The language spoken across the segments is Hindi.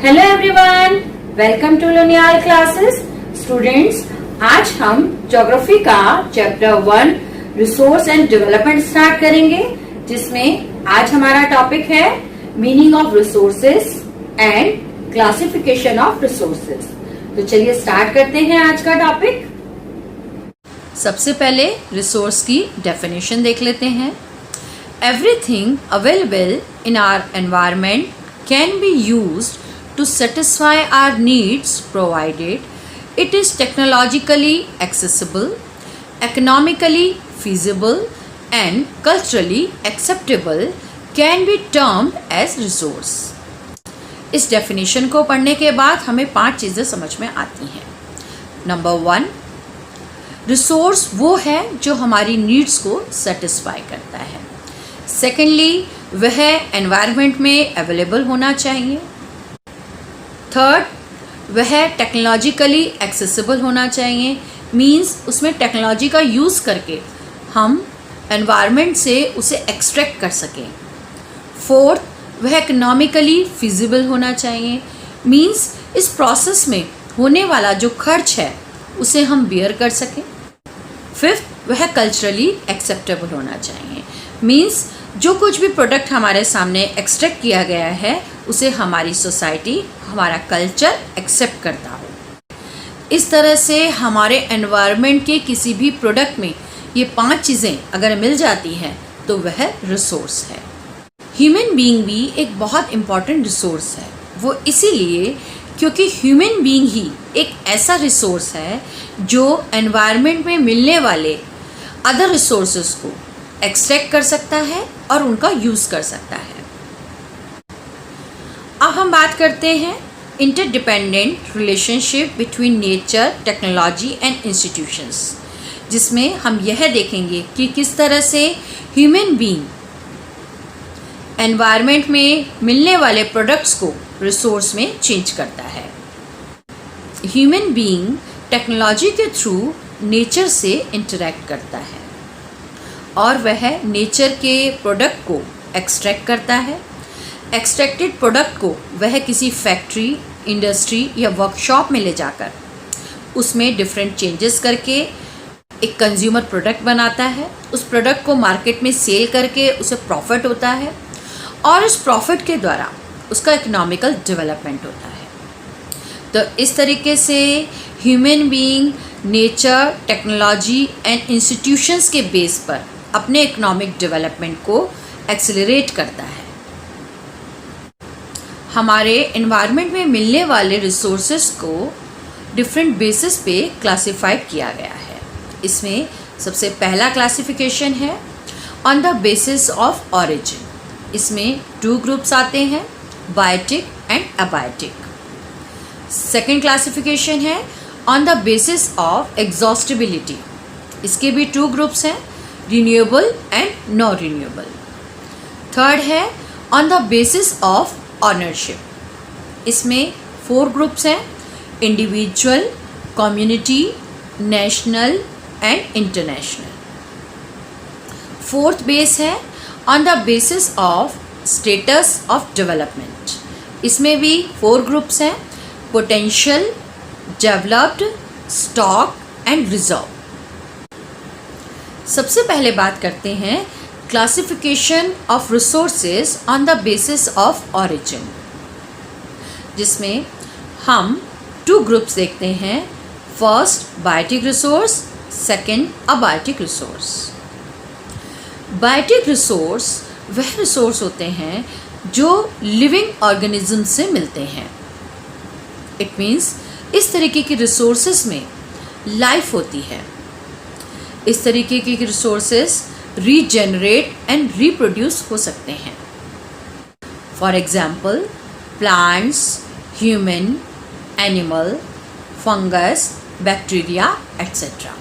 Hello everyone, welcome to Loniyal classes. Students, आज हम ज्योग्राफी का chapter 1 resource and development start करेंगे, जिसमें आज हमारा टॉपिक है meaning of resources and classification of resources. तो चलिए स्टार्ट करते हैं आज का टॉपिक। सबसे पहले रिसोर्स की डेफिनेशन देख लेते हैं। Everything available in our environment can be used to satisfy our needs provided it is technologically accessible, economically feasible and culturally acceptable can be termed as resource। इस डेफिनेशन को पढ़ने के बाद हमें 5 चीज़ें समझ में आती हैं। नंबर 1, रिसोर्स वो है जो हमारी नीड्स को सेटिस्फाई करता है। सेकेंडली, वह एनवायरनमेंट में अवेलेबल होना चाहिए। थर्ड, वह टेक्नोलॉजिकली एक्सेसिबल होना चाहिए, मींस उसमें टेक्नोलॉजी का यूज़ करके हम एनवायरनमेंट से उसे एक्सट्रैक्ट कर सकें। फोर्थ, वह इकोनॉमिकली फिजिबल होना चाहिए, मींस इस प्रोसेस में होने वाला जो खर्च है उसे हम बियर कर सकें। फिफ्थ, वह कल्चरली एक्सेप्टेबल होना चाहिए, मींस जो कुछ भी प्रोडक्ट हमारे सामने एक्सट्रैक्ट किया गया है उसे हमारी सोसाइटी, हमारा कल्चर एक्सेप्ट करता हो। इस तरह से हमारे एनवायरनमेंट के किसी भी प्रोडक्ट में ये 5 चीज़ें अगर मिल जाती हैं तो वह रिसोर्स है। ह्यूमन बीइंग भी एक बहुत इम्पॉर्टेंट रिसोर्स है। वो इसीलिए क्योंकि ह्यूमन बीइंग ही एक ऐसा रिसोर्स है जो एनवायरनमेंट में मिलने वाले अदर रिसोर्सेज को एक्सट्रैक्ट कर सकता है और उनका यूज़ कर सकता है। अब हम बात करते हैं interdependent relationship between nature, technology and institutions, जिसमें हम यह देखेंगे कि किस तरह से ह्यूमन बीइंग एनवायरनमेंट में मिलने वाले प्रोडक्ट्स को रिसोर्स में चेंज करता है। ह्यूमन बीइंग टेक्नोलॉजी के थ्रू नेचर से इंटरेक्ट करता है और वह नेचर के प्रोडक्ट को एक्सट्रैक्ट करता है। एक्सट्रैक्टेड प्रोडक्ट को वह किसी फैक्ट्री, इंडस्ट्री या वर्कशॉप में ले जाकर उसमें डिफरेंट चेंजेस करके एक कंज्यूमर प्रोडक्ट बनाता है। उस प्रोडक्ट को मार्केट में सेल करके उसे प्रॉफिट होता है और उस प्रॉफिट के द्वारा उसका इकोनॉमिकल डेवलपमेंट होता है। तो इस तरीके से human being nature, technology and institutions के बेस पर अपने इकोनॉमिक डेवलपमेंट को एक्सेलरेट करता है। हमारे एनवायरनमेंट में मिलने वाले रिसोर्सेज को डिफरेंट बेसिस पे क्लासिफाइड किया गया है। इसमें सबसे पहला क्लासिफिकेशन है on the basis of origin. इसमें 2 ग्रुप्स आते हैं, biotic and abiotic. Second classification है on the basis of exhaustibility. इसके भी 2 ग्रुप्स हैं, renewable and non renewable. Third है on the basis of ownership. इसमें 4 ग्रुप्स हैं, individual, community, national and international. Fourth base है on the basis of status of development. इसमें भी 4 ग्रुप्स हैं, potential, developed, stock and reserve. सबसे पहले बात करते हैं classification of resources on the basis of origin, जिसमें हम 2 ग्रुप्स देखते हैं। First biotic resource, second abiotic resource. Biotic resource वह रिसोर्स होते हैं जो लिविंग ऑर्गेनिज्म से मिलते हैं। इट मीन्स इस तरीके के रिसोर्सेज में लाइफ होती है। इस तरीके के रिसोर्सेज रीजेनरेट एंड रिप्रोड्यूस हो सकते हैं। For example plants, human, animal, fungus, bacteria etcetera.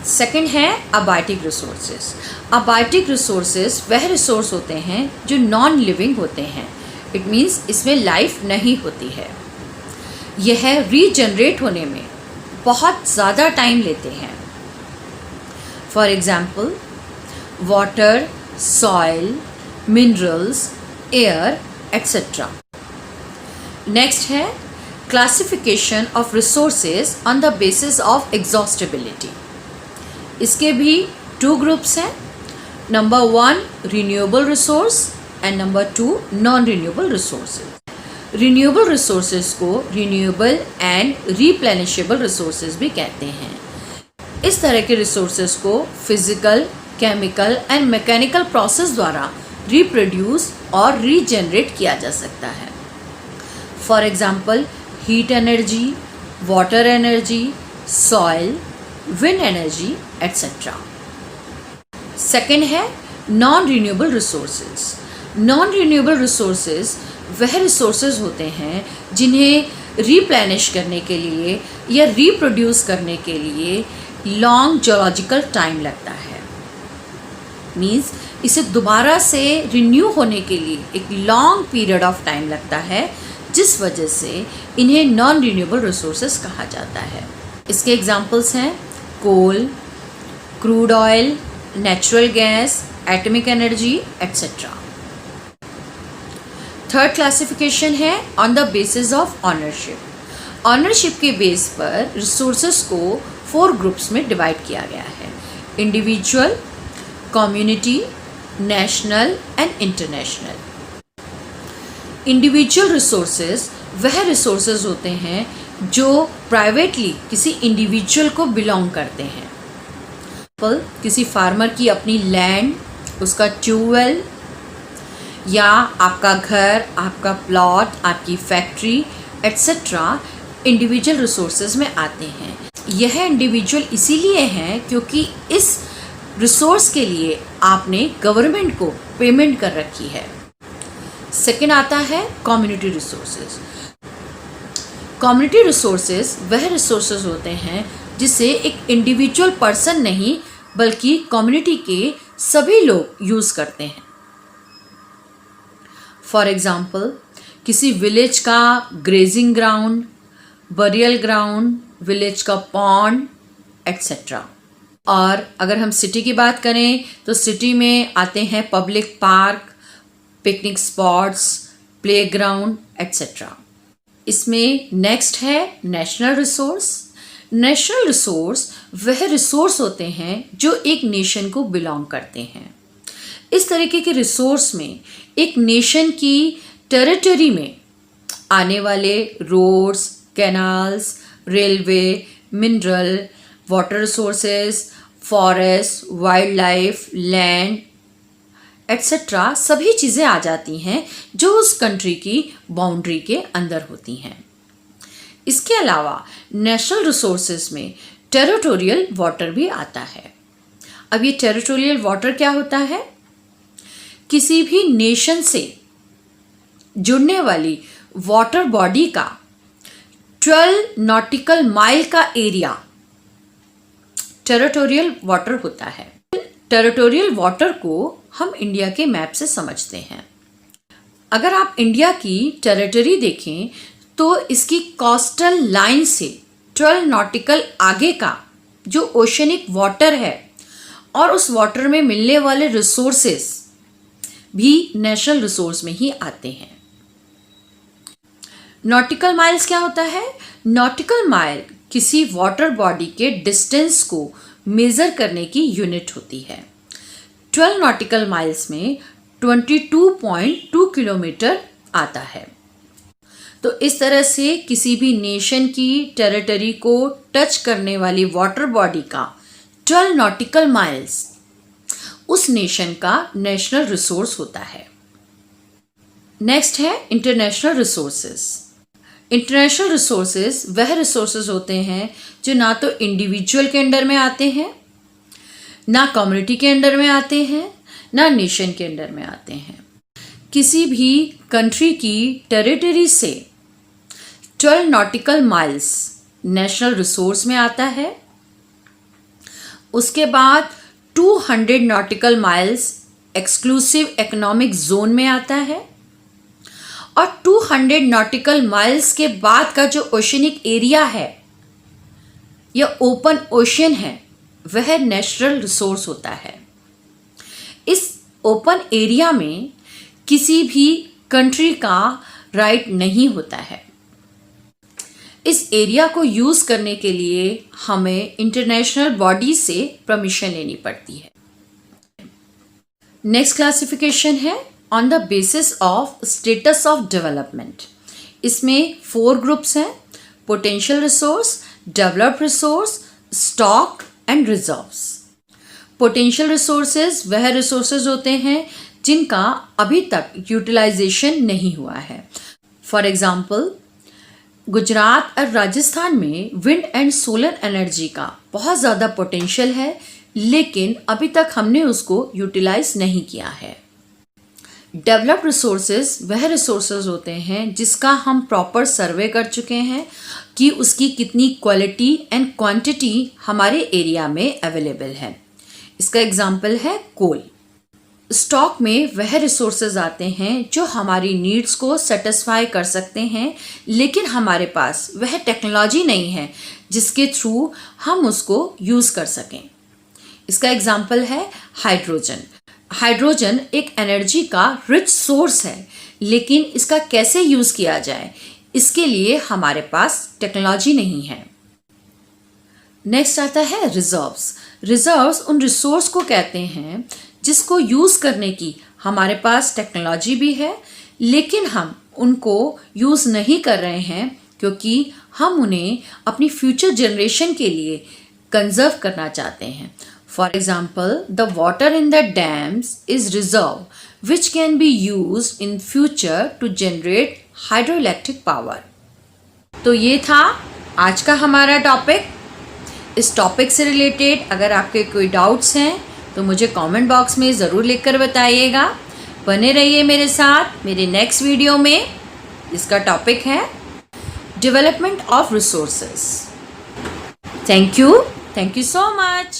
Second है अबायोटिक रिसोर्सेज। अबायोटिक रिसोर्सेज वह रिसोर्स होते हैं जो नॉन लिविंग होते हैं। इट मीन्स इसमें लाइफ नहीं होती है। यह रीजनरेट होने में बहुत ज़्यादा टाइम लेते हैं। For example water, soil, minerals, air etcetera. Next है classification of resources on the basis of exhaustibility. इसके भी 2 ग्रुप्स हैं, number 1 renewable resource and number 2 non renewable resources. Renewable resources को रिन्यूएबल एंड रिप्लेनिशेबल रिसोर्सेज भी कहते हैं। इस तरह के रिसोर्सेज को physical, chemical and mechanical process द्वारा रिप्रोड्यूस और रीजनरेट किया जा सकता है। For example heat energy, water energy, soil, wind energy etcetera. Second है non renewable resources. Non renewable resources वह रिसोर्सेज होते हैं जिन्हें रिप्लेनिश करने के लिए या रिप्रोड्यूस करने के लिए लॉन्ग जियोलॉजिकल टाइम लगता है। मीन्स इसे दोबारा से रिन्यू होने के लिए एक लॉन्ग पीरियड ऑफ टाइम लगता है, जिस वजह से इन्हें नॉन रिन्यूएबल रिसोर्सेज कहा जाता है। इसके एग्जाम्पल्स हैं coal, crude oil, natural gas, atomic energy etcetera. Third classification है on the basis of ownership. Ownership के बेस पर रिसोर्सेज को 4 ग्रुप्स में डिवाइड किया गया है, individual, community, national and international. Individual resources वह रिसोर्सेज होते हैं जो प्राइवेटली किसी इंडिविजुअल को बिलोंग करते हैं। किसी फार्मर की अपनी लैंड, उसका ट्यूबवेल या आपका घर, आपका प्लॉट, आपकी फैक्ट्री एट्सेट्रा इंडिविजुअल रिसोर्सेज में आते हैं। यह इंडिविजुअल इसीलिए हैं क्योंकि इस रिसोर्स के लिए आपने गवर्नमेंट को पेमेंट कर रखी है। सेकेंड आता है कम्युनिटी रिसोर्सेज। कम्युनिटी रिसोर्सेज वह रिसोर्सेज होते हैं जिसे एक इंडिविजुअल पर्सन नहीं बल्कि कम्युनिटी के सभी लोग यूज़ करते हैं। फॉर एग्ज़ाम्पल किसी विलेज का grazing ground, burial ground, village का पॉन्ड एट्सेट्रा। और अगर हम सिटी की बात करें तो सिटी में आते हैं public park, picnic spots, playground etcetera. इसमें नेक्स्ट है नेशनल रिसोर्स। नेशनल रिसोर्स वह रिसोर्स होते हैं जो एक नेशन को बिलोंग करते हैं। इस तरीके के रिसोर्स में एक नेशन की टेरिटरी में आने वाले roads, canals, railway, mineral, water resources, forest, wildlife, land etcetera सभी चीज़ें आ जाती हैं जो उस कंट्री की बाउंड्री के अंदर होती हैं। इसके अलावा नेशनल रिसोर्सेज में टेरिटोरियल वाटर भी आता है। अब ये टेरिटोरियल वाटर क्या होता है? किसी भी नेशन से जुड़ने वाली वाटर बॉडी का 12 नॉटिकल माइल का एरिया टेरिटोरियल वाटर होता है। टेरिटोरियल वाटर को हम इंडिया के मैप से समझते हैं। अगर आप इंडिया की टेरिटरी देखें तो इसकी कोस्टल लाइन से 12 नॉटिकल आगे का जो ओशनिक वाटर है और उस वाटर में मिलने वाले रिसोर्सेस भी नेशनल रिसोर्स में ही आते हैं। नॉटिकल माइल्स क्या होता है? नॉटिकल माइल किसी वाटर बॉडी के डिस्टेंस को मेज़र करने की यूनिट होती है। 12 नॉटिकल माइल्स में 22.2 किलोमीटर आता है। तो इस तरह से किसी भी नेशन की टेरिटरी को टच करने वाली वाटर बॉडी का 12 नॉटिकल माइल्स उस नेशन का नेशनल रिसोर्स होता है। नेक्स्ट है इंटरनेशनल रिसोर्सेज। इंटरनेशनल रिसोर्सेज वह रिसोर्सेज होते हैं जो ना तो इंडिविजुअल के अंडर में आते हैं, ना कम्युनिटी के अंडर में आते हैं, ना नेशन के अंडर में आते हैं। किसी भी कंट्री की टेरिटरी से 12 नॉटिकल माइल्स नेशनल रिसोर्स में आता है। उसके बाद 200 nautical miles exclusive economic zone में आता है और 200 नॉटिकल माइल्स के बाद का जो ओशनिक एरिया है या ओपन ओशन है वह नेचुरल रिसोर्स होता है। इस ओपन एरिया में किसी भी कंट्री का राइट नहीं होता है। इस एरिया को यूज करने के लिए हमें इंटरनेशनल बॉडी से परमिशन लेनी पड़ती है। नेक्स्ट क्लासिफिकेशन है on the basis of status of development. इसमें 4 ग्रुप्स हैं: potential resource, developed resource, stock and reserves. Potential resources वह रिसोर्सेज होते हैं जिनका अभी तक यूटिलाइजेशन नहीं हुआ है। फॉर एग्जाम्पल, गुजरात और राजस्थान में विंड एंड सोलर एनर्जी का बहुत ज़्यादा पोटेंशियल है, लेकिन अभी तक हमने उसको यूटिलाइज नहीं किया है। डेवलप्ड रिसोर्सेज वह रिसोर्सेज होते हैं जिसका हम प्रॉपर सर्वे कर चुके हैं कि उसकी कितनी क्वालिटी एंड क्वांटिटी हमारे एरिया में अवेलेबल है। इसका एग्जाम्पल है कोल। स्टॉक में वह रिसोर्सेज आते हैं जो हमारी नीड्स को सेटिस्फाई कर सकते हैं, लेकिन हमारे पास वह टेक्नोलॉजी नहीं है जिसके थ्रू हम उसको यूज़ कर सकें। इसका एग्जाम्पल है हाइड्रोजन। हाइड्रोजन एक एनर्जी का रिच सोर्स है, लेकिन इसका कैसे यूज़ किया जाए इसके लिए हमारे पास टेक्नोलॉजी नहीं है। नेक्स्ट आता है रिजर्व्स। रिजर्व्स उन रिसोर्स को कहते हैं जिसको यूज़ करने की हमारे पास टेक्नोलॉजी भी है, लेकिन हम उनको यूज़ नहीं कर रहे हैं क्योंकि हम उन्हें अपनी फ्यूचर जनरेशन के लिए कंजर्व करना चाहते हैं। For example, the water in the dams is reserve which can be use in future to generate hydroelectric power. तो ये था आज का हमारा टॉपिक। इस टॉपिक से रिलेटेड अगर आपके कोई डाउट्स हैं तो मुझे कमेंट बॉक्स में ज़रूर लिखकर बताइएगा। बने रहिए मेरे साथ मेरे नेक्स्ट वीडियो में। इसका टॉपिक है development of resources. Thank you so much.